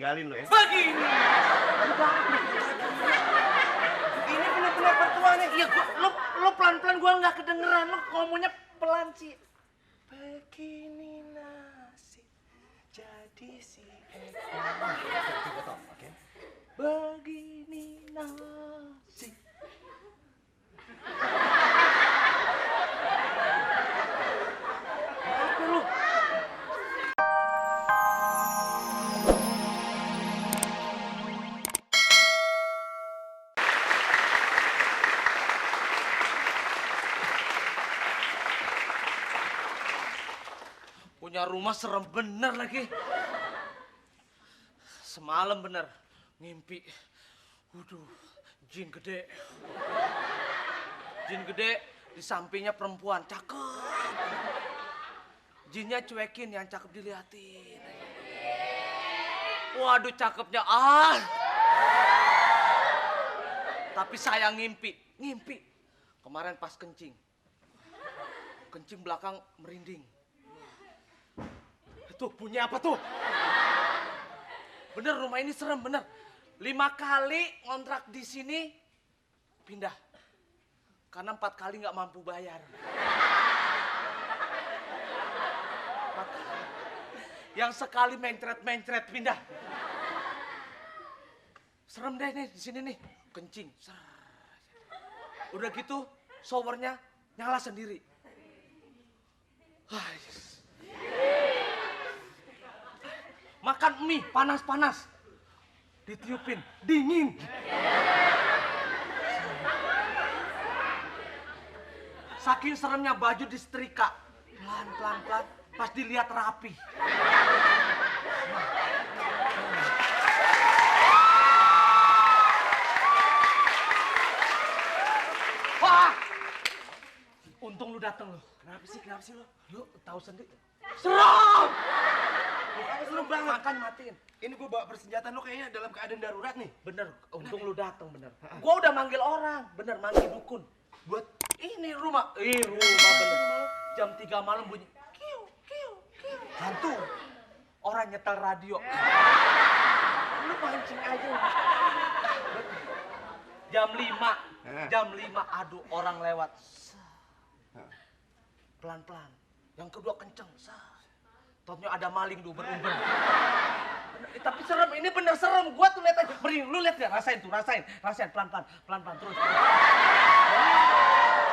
tinggalin lo ya. Begini. Ini benar-benar pertuan nih. Iya, lo pelan-pelan gua nggak kedengeran. Lo ngomongnya pelan sih. Begini nasib jadi si Oke. begini nasib. Apa lu? Punya rumah serem bener lagi. Semalam bener ngimpi. Waduh, jin gede. Jin gede di sampingnya perempuan, cakep. Jinnya cuekin, yang cakep diliatin. Waduh, cakepnya Tapi saya ngimpi. Kemarin pas kencing. Kencing belakang merinding. Tuh, bunyi apa tuh? Bener, rumah ini serem, bener. 5 kali ngontrak di sini, pindah. Karena 4 kali nggak mampu bayar. 4 kali. Yang sekali mencret, pindah. Serem deh nih di sini nih, kencing. Udah gitu, showernya nyala sendiri. Makan mie panas-panas, ditiupin, dingin. Saking seremnya baju disetrika, pelan, pas dilihat rapi. Wah, untung lu dateng lu. Kenapa sih lo? Lu tahu sendiri. Serem! Apa serem banget? Makan matiin. Ini gua bawa persenjataan lo kayaknya dalam keadaan darurat nih. Bener, untung lu dateng bener. Gua udah manggil orang, bener, manggil dukun. Buat Ini rumah bener. Jam 3 malam bunyi. Kiu. hantu. Orang nyetel radio. Lu mancing aja. Jam 5, aduh orang lewat. Pelan-pelan. Yang kedua kenceng. Taunya ada maling tuh berumber. Tapi serem, ini bener serem. Gua tuh lihat aja. Lu lihat ya, rasain pelan-pelan terus.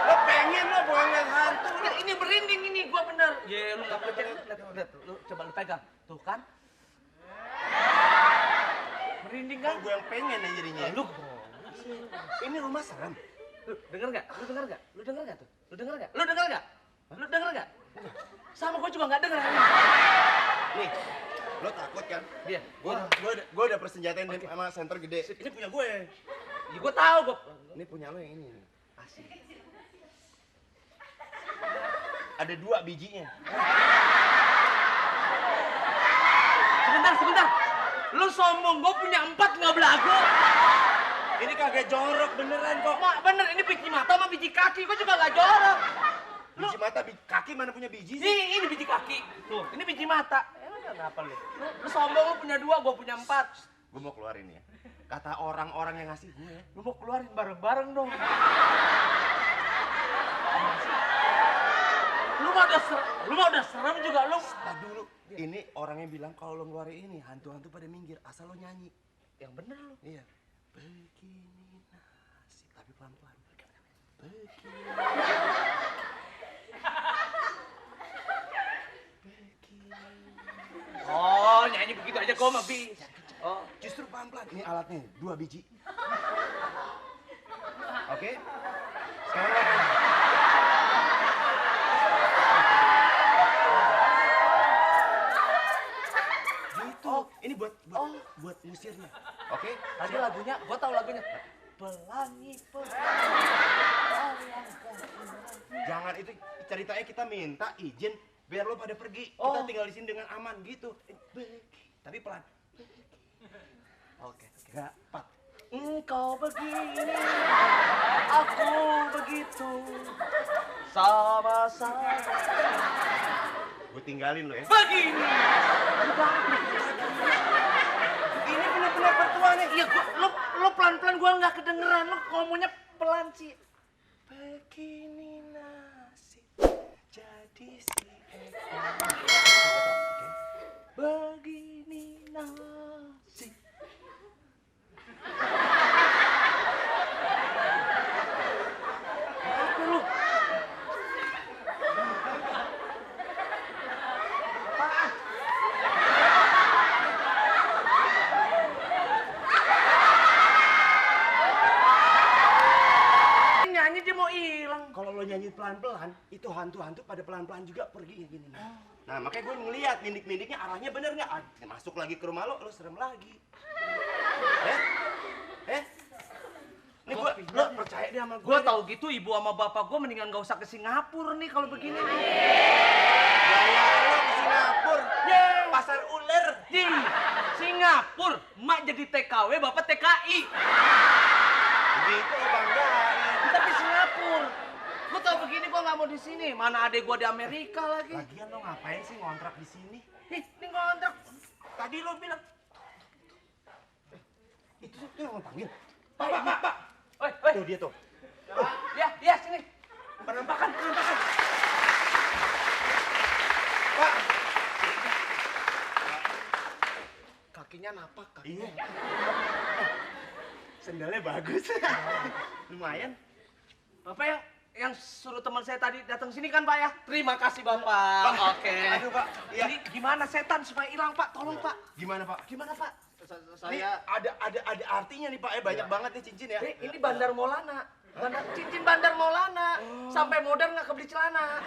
Lo pengen lo bukan lihat hantu. Ini merinding ini, gua bener. Ya, lu nggak percaya, lihat, lu coba lu pegang, tuh kan? Merinding kan? Gue yang pengen ya jadinya. Lu, Ini rumah serem. lu denger nggak tuh? Lu denger nggak? Sama gua juga nggak denger. Nih, lo takut kan? Dia, Gue udah persenjatain sama senter gede. Ini punya gue. ya gua tahu gua. Ini punya lo yang ini. Asik. Ada 2 bijinya. Sebentar. Lu sombong, gua punya 4 nggak belagu. Ini kagak jorok beneran kok. Bener, ini biji mata sama biji kaki, gua juga nggak jorok. Biji mata, kaki mana punya biji sih? Ini biji kaki. Tuh, ini biji mata. Kenapa lu? Lu sombong, lu punya 2, gua punya 4. Gue mau keluarin ya. Kata orang-orang yang ngasih gue. Lu mau keluarin bareng-bareng dong. Lu mah udah serem juga lu. Tadi dulu. Ini orangnya bilang kalau lo ngeluarin ini hantu-hantu pada minggir asal lo nyanyi. Yang bener lu. Iya. Begini nasib, tapi pelan-pelan. Begini. Oh, nyanyi begitu aja gua mah bisa. Oh, justru pelan-pelan. Ini alatnya 2 biji. Oke. Sekarang apa? Gitu. Ini buat musirnya. Oke? Tadi lagunya, gua tahu lagunya. Pelangi. Jangan itu ceritanya kita minta izin biar lo pada pergi. Kita tinggal di sini dengan aman gitu. Tapi pelan. Oke. 3, 4. Engkau begini, aku begitu, sama-sama. Gue tinggalin lo ya. Begini. Ini benar-benar mertua nih. Iya, lo pelan-pelan gua nggak kedengeran. Lo ngomongnya pelan sih. Begini nasib jadi si Begini nasib. Apa lu? Apaan? Nyanyi dia mau hilang. Kalau lo nyanyi pelan-pelan, itu hantu-hantu pada pelan-pelan juga pergi kayak gini nih. Nah, makanya gue ngeliat mindik-mindiknya arahnya bener nggak? Masuk lagi ke rumah lo serem lagi. Ini lo percaya deh sama gue. Gue tahu gitu ibu sama bapak gue mendingan gak usah ke Singapura nih kalau begini nih. Gaya lo ke Singapura. Pasar ular. Di Singapura, emak jadi TKW, bapak TKI. Begitu lo banggain. Tapi Singapura, gue tau begini gue nggak mau di sini. Mana adek gue di Amerika lagi. Lagian lo ngapain sih ngontrak di sini? Ini kontrak. Tadi lo bilang. Itu yang lo panggil. Pak. Woi. Tuh dia tuh. Ya sini. Penampakan. Pak. Kakinya napak. Iya. Sendalnya bagus. Lumayan. Bapak yang suruh teman saya tadi datang sini kan Pak ya? Terima kasih Bapak. Oke. Aduh Pak. Iya. Ini gimana setan supaya hilang Pak? Tolong Pak. Gimana Pak? Gimana Pak? Ini ada artinya nih Pak. Banyak banget nih cincin ya. Ini Bandar Maulana. Cincin Bandar Maulana. Sampai modern nggak kebeli celana.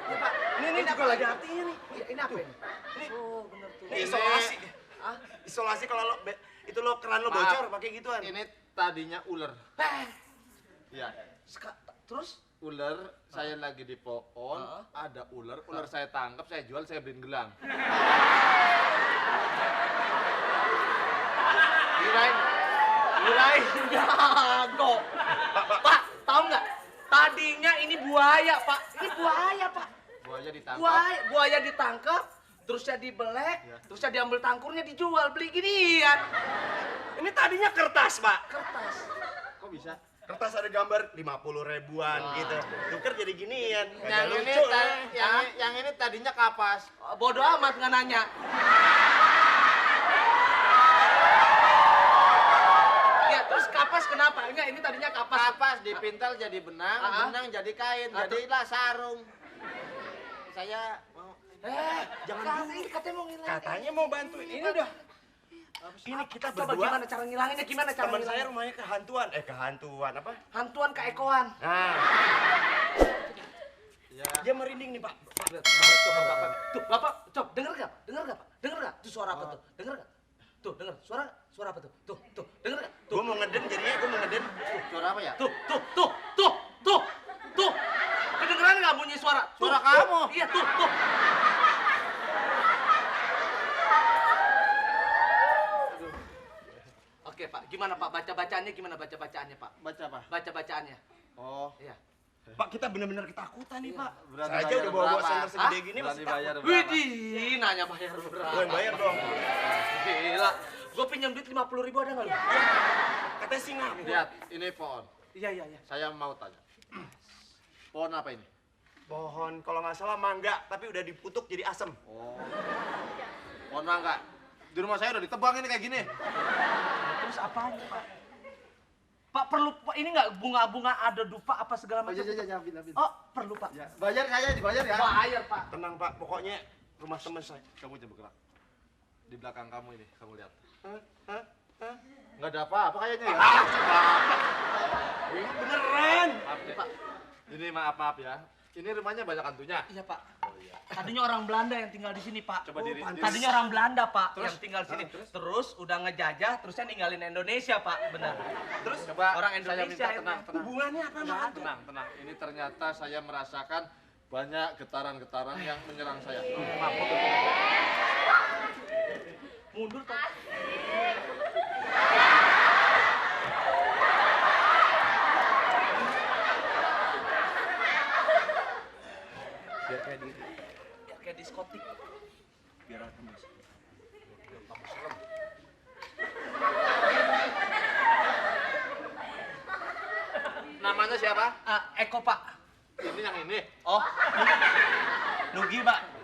Ini Pak. Ini juga lagi artinya nih. Iya, ini apa ini? Ini, Oh, bener tuh. ini isolasi. Ah, Isolasi kalau lo itu lo keran lo bocor pakai gituan. Ini tadinya ular. Ya, terus? ular saya lagi di pohon, ada ular saya tangkap, saya jual, saya beliin gelang. Kirain jago. Pak, tahu nggak? Tadinya ini buaya, Pak. Ini buaya, Pak. Buaya ditangkap. Buaya ditangkap, terusnya dibelek, terusnya diambil tangkurnya dijual, beli ginian. Ini tadinya kertas Pak. Kertas. Kok bisa? Kertas ada gambar 50 ribuan gitu. Tuker jadi ginian. Yang Kagak ini, lucu. yang ini tadinya kapas. Bodoh amat nggak nanya. Ya, terus kapas kenapa? Enggak, ini tadinya kapas. Kapas dipintal jadi benang, benang jadi kain, jadilah sarung. Saya mau. Jangan dulu. Katanya mau ngilangin. Katanya mau bantuin. Ini udah. Ini kita Coba berdua. gimana cara ngilanginnya? Gimana cara Teman saya ngilangin? rumahnya kehantuan. Kehantuan apa? Hantuan keekoan. Nah, Ya. dia merinding nih Pak. Tuh, Bapak, coba denger gak? Denger gak, Pak? Denger gak? Itu suara apa tuh? Denger gak? Tuh, denger. Suara apa tuh? Tuh, denger gak? Tuh, Gue mau ngeden jadinya gue mau ngeden. Suara apa ya? tuh. Kedengeran gak bunyi suara? Suara kamu. Iya, tuh. Oke, Pak. Gimana, Pak? Baca-bacaannya gimana baca-bacaannya, Pak? Baca apa? Baca-bacaannya. Oh, Iya. Pak, kita bener-bener ketakutan nih Pak. Berani Saya aja bayar udah bawa-bawa berapa? senter segede Hah? gini berani masih bayar takut. berapa? Widih, nanya bayar berapa? Gue yang bayar dong. Gila. Gue pinjam duit 50.000 ada nggak lu? Katanya Singapura. Lihat, ini pohon. Iya. Saya mau tanya. Pohon apa ini? Pohon kalau nggak salah mangga, tapi udah diputuk jadi asem. Oh. Pohon mangga. Di rumah saya udah ditebang ini kayak gini. Terus apanya, Pak? Pak, perlu Pak, ini nggak bunga-bunga ada dupa apa segala macam? ambil. Oh, perlu, Pak. Ya, bayar saya dibayar ya. Bayar, Pak. Tenang Pak, pokoknya rumah teman saya. Kamu jangan bergerak. Di belakang kamu ini, kamu lihat. Hah? Nggak ada apa-apa kayaknya ya. Ini beneran. Maaf deh. Pak. Ini maaf ya. Ini rumahnya banyak hantunya. Iya, Pak. Oh iya. Tadinya orang Belanda yang tinggal di sini, Pak. Coba diri. Tadinya orang Belanda, Pak, Terus? yang tinggal di sini. Terus udah ngejajah, terusnya ninggalin Indonesia, Pak. Benar. Terus coba Orang saya Indonesia minta yang- tenang. Hubungannya apa sama hantu? Tenang. Ini ternyata saya merasakan banyak getaran-getaran yang menyerang saya. Maaf, Mundur, Pak. Biar kayak di Ya, kayak diskotik. biar aku mas. Kamu serem. Namanya siapa? Eko, Pak. Ini yang ini. Oh. Nugi, Pak.